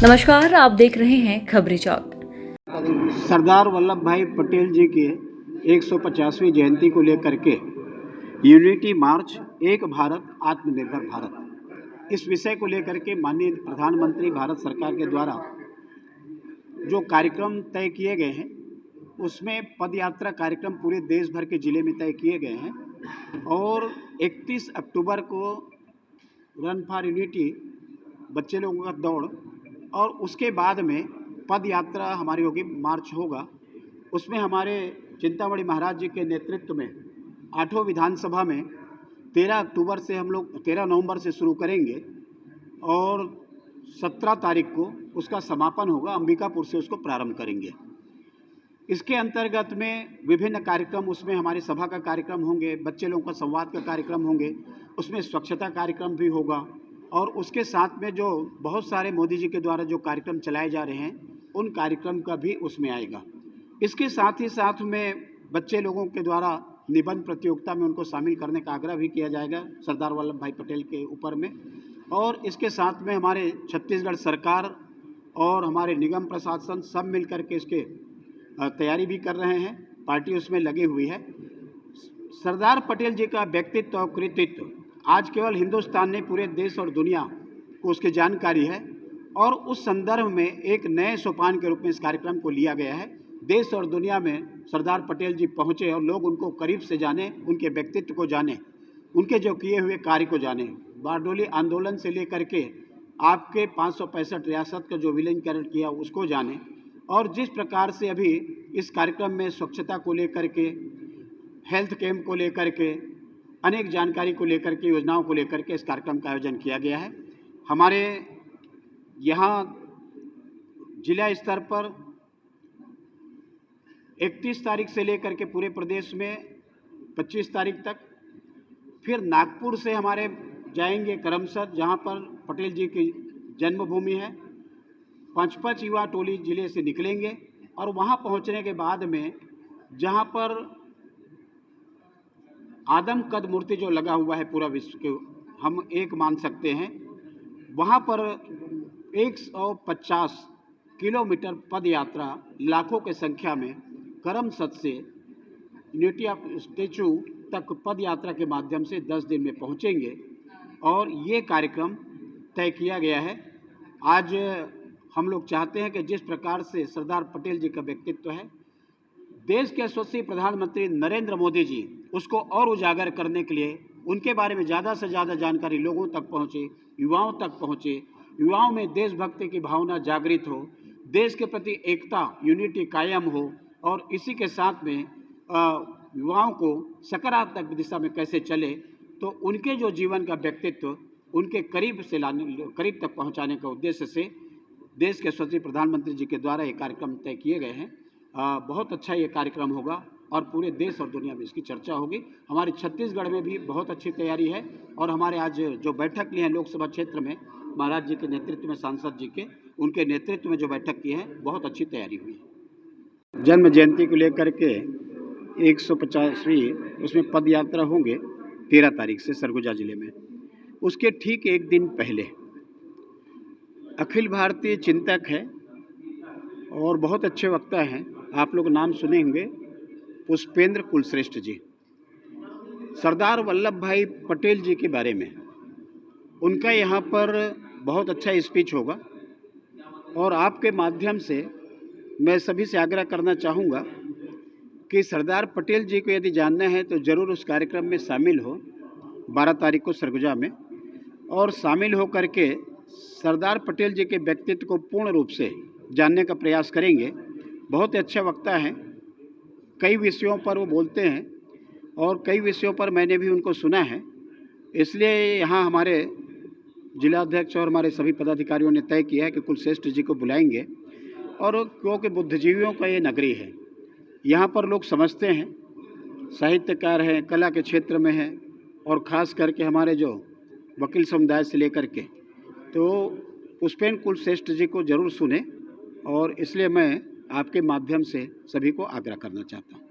नमस्कार, आप देख रहे हैं खबरी चौक। सरदार वल्लभ भाई पटेल जी के 150वीं जयंती को लेकर के यूनिटी मार्च एक भारत आत्मनिर्भर भारत इस विषय को लेकर के माननीय प्रधानमंत्री भारत सरकार के द्वारा जो कार्यक्रम तय किए गए हैं उसमें पद यात्रा कार्यक्रम पूरे देश भर के ज़िले में तय किए गए हैं और 31 अक्टूबर को रन फॉर यूनिटी बच्चे लोगों का दौड़ और उसके बाद में पद यात्रा हमारी होगी, मार्च होगा। उसमें हमारे चिंतामणि महाराज जी के नेतृत्व में 8वें विधानसभा में 13 अक्टूबर से हम लोग 13 नवंबर से शुरू करेंगे और 17 तारीख को उसका समापन होगा। अंबिकापुर से उसको प्रारंभ करेंगे। इसके अंतर्गत में विभिन्न कार्यक्रम, उसमें हमारी सभा का कार्यक्रम होंगे, बच्चे लोगों का संवाद का कार्यक्रम होंगे, उसमें स्वच्छता कार्यक्रम भी होगा और उसके साथ में जो बहुत सारे मोदी जी के द्वारा जो कार्यक्रम चलाए जा रहे हैं उन कार्यक्रम का भी उसमें आएगा। इसके साथ ही साथ में बच्चे लोगों के द्वारा निबंध प्रतियोगिता में उनको शामिल करने का आग्रह भी किया जाएगा सरदार वल्लभ भाई पटेल के ऊपर में। और इसके साथ में हमारे छत्तीसगढ़ सरकार और हमारे निगम प्रशासन सब मिल कर के इसके तैयारी भी कर रहे हैं। पार्टी उसमें लगी हुई है। सरदार पटेल जी का व्यक्तित्व और कृतित्व आज केवल हिंदुस्तान नहीं, पूरे देश और दुनिया को उसकी जानकारी है और उस संदर्भ में एक नए सोपान के रूप में इस कार्यक्रम को लिया गया है। देश और दुनिया में सरदार पटेल जी पहुँचे और लोग उनको करीब से जाने, उनके व्यक्तित्व को जाने, उनके जो किए हुए कार्य को जाने। बारडोली आंदोलन से लेकर के आपके 565 रियासत का जो विलीनीकरण किया उसको जाने और जिस प्रकार से अभी इस कार्यक्रम में स्वच्छता को लेकर के, हेल्थ कैंप को लेकर के, अनेक जानकारी को लेकर के, योजनाओं को लेकर के इस कार्यक्रम का आयोजन किया गया है। हमारे यहाँ जिला स्तर पर 31 तारीख से लेकर के पूरे प्रदेश में 25 तारीख तक, फिर नागपुर से हमारे जाएंगे करमसद, जहाँ पर पटेल जी की जन्मभूमि है। 5 युवा टोली जिले से निकलेंगे और वहाँ पहुँचने के बाद में जहाँ पर आदम कद मूर्ति जो लगा हुआ है पूरा विश्व के हम एक मान सकते हैं, वहाँ पर 150 किलोमीटर पद यात्रा लाखों की संख्या में करमसद से यूनिटी ऑफ स्टैचू तक पद यात्रा के माध्यम से 10 दिन में पहुँचेंगे और ये कार्यक्रम तय किया गया है। आज हम लोग चाहते हैं कि जिस प्रकार से सरदार पटेल जी का व्यक्तित्व है, देश के यशस्वी प्रधानमंत्री नरेंद्र मोदी जी उसको और उजागर करने के लिए उनके बारे में ज़्यादा से ज़्यादा जानकारी लोगों तक पहुँचे, युवाओं तक पहुँचे, युवाओं में देशभक्ति की भावना जागृत हो, देश के प्रति एकता यूनिटी कायम हो और इसी के साथ में युवाओं को सकारात्मक दिशा में कैसे चले, तो उनके जो जीवन का व्यक्तित्व उनके करीब से लाने, करीब तक पहुँचाने का उद्देश्य से देश के यशस्वी प्रधानमंत्री जी के द्वारा ये कार्यक्रम तय किए गए हैं। बहुत अच्छा ये कार्यक्रम होगा और पूरे देश और दुनिया में इसकी चर्चा होगी। हमारे छत्तीसगढ़ में भी बहुत अच्छी तैयारी है और हमारे आज जो बैठक ली है लोकसभा क्षेत्र में महाराज जी के नेतृत्व में, सांसद जी के उनके नेतृत्व में जो बैठक की है, बहुत अच्छी तैयारी हुई है। जन्म जयंती को लेकर के 150वीं उसमें पद यात्रा होंगे 13 तारीख से सरगुजा जिले में। उसके ठीक एक दिन पहले अखिल भारतीय चिंतक है और बहुत अच्छे वक्ता हैं, आप लोग नाम सुने होंगे, पुष्पेंद्र कुलश्रेष्ठ जी। सरदार वल्लभ भाई पटेल जी के बारे में उनका यहाँ पर बहुत अच्छा स्पीच होगा और आपके माध्यम से मैं सभी से आग्रह करना चाहूँगा कि सरदार पटेल जी को यदि जानना है तो ज़रूर उस कार्यक्रम में शामिल हो 12 तारीख को सरगुजा में, और शामिल हो करके सरदार पटेल जी के व्यक्तित्व को पूर्ण रूप से जानने का प्रयास करेंगे। बहुत अच्छे वक्ता हैं, कई विषयों पर वो बोलते हैं और कई विषयों पर मैंने भी उनको सुना है। इसलिए यहाँ हमारे जिलाध्यक्ष और हमारे सभी पदाधिकारियों ने तय किया है कि कुलश्रेष्ठ जी को बुलाएंगे और क्योंकि बुद्धिजीवियों का ये नगरी है, यहाँ पर लोग समझते हैं, साहित्यकार हैं, कला के क्षेत्र में हैं और ख़ास करके हमारे जो वकील समुदाय से लेकर के, तो पुष्पेंद्र कुलश्रेष्ठ जी को ज़रूर सुने और इसलिए मैं आपके माध्यम से सभी को आग्रह करना चाहता हूँ।